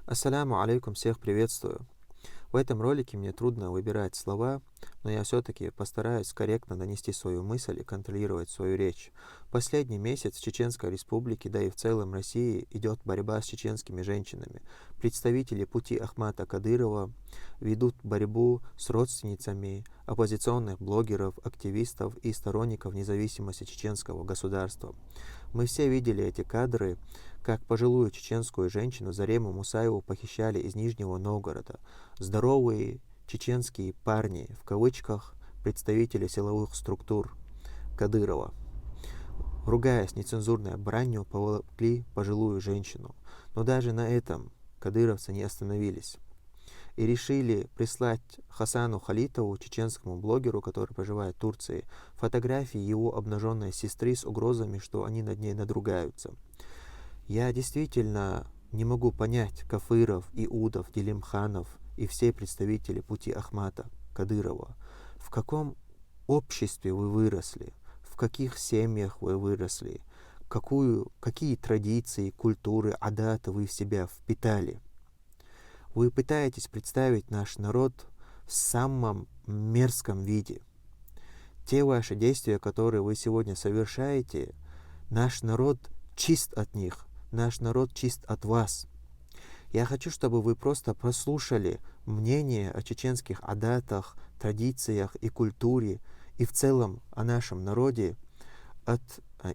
Ассаляму алейкум, всех приветствую. В этом ролике мне трудно выбирать слова, но я все-таки постараюсь корректно донести свою мысль и контролировать свою речь. Последний месяц в Чеченской Республике, да и в целом России, идет борьба с чеченскими женщинами. Представители пути Ахмата Кадырова ведут борьбу с родственницами оппозиционных блогеров, активистов и сторонников независимости чеченского государства. Мы все видели эти кадры, как пожилую чеченскую женщину Зарему Мусаеву похищали из Нижнего Новгорода. Здоровые чеченские парни, в кавычках, представители силовых структур Кадырова, ругаясь нецензурной бранью, поволокли пожилую женщину. Но даже на этом кадыровцы не остановились и решили прислать Хасану Халитову, чеченскому блогеру, который проживает в Турции, фотографии его обнаженной сестры с угрозами, что они над ней надругаются. Я действительно не могу понять кафиров, иудов, делимханов и все представители пути Ахмата Кадырова. В каком обществе вы выросли, в каких семьях вы выросли, какие традиции, культуры, адаты вы в себя впитали. Вы пытаетесь представить наш народ в самом мерзком виде. Те ваши действия, которые вы сегодня совершаете, наш народ чист от них, наш народ чист от вас. Я хочу, чтобы вы просто прослушали мнение о чеченских адатах, традициях и культуре, и в целом о нашем народе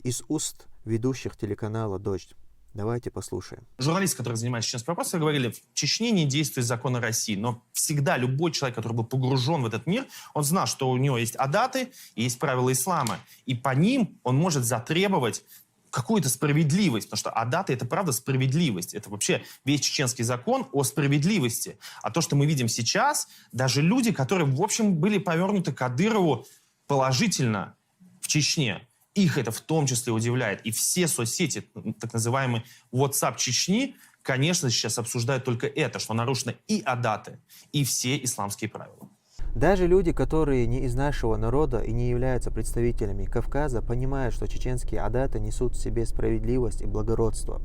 из уст ведущих телеканала «Дождь». Давайте послушаем. Журналисты, которые занимаются чеченским вопросом, говорили, в Чечне не действуют законы России. Но всегда любой человек, который был погружен в этот мир, он знал, что у него есть адаты и есть правила ислама. И по ним он может затребовать какую-то справедливость. Потому что адаты — это правда справедливость. Это вообще весь чеченский закон о справедливости. А то, что мы видим сейчас, даже люди, которые, в общем, были повернуты к Кадырову положительно в Чечне, их это в том числе удивляет. И все соцсети, так называемый WhatsApp Чечни, конечно, сейчас обсуждают только это, что нарушены и адаты, и все исламские правила. Даже люди, которые не из нашего народа и не являются представителями Кавказа, понимают, что чеченские адаты несут в себе справедливость и благородство.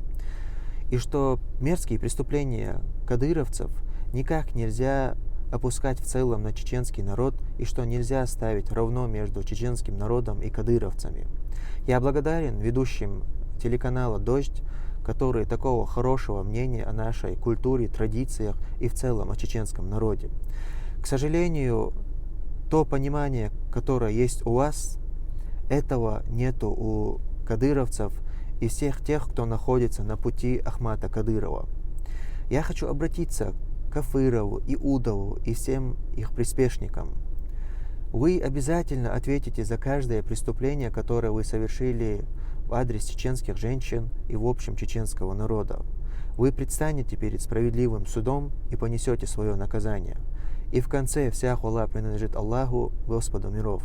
И что мерзкие преступления кадыровцев никак нельзя опускать в целом на чеченский народ, и что нельзя ставить равно между чеченским народом и кадыровцами. Я благодарен ведущим телеканала «Дождь», которые такого хорошего мнения о нашей культуре, традициях и в целом о чеченском народе. К сожалению, то понимание, которое есть у вас, этого нету у кадыровцев и всех тех, кто находится на пути Ахмата Кадырова. Я хочу обратиться к Кафырову, Иудову и всем их приспешникам. Вы обязательно ответите за каждое преступление, которое вы совершили в адрес чеченских женщин и в общем чеченского народа. Вы предстанете перед справедливым судом и понесете свое наказание. И в конце вся хвала принадлежит Аллаху, Господу миров.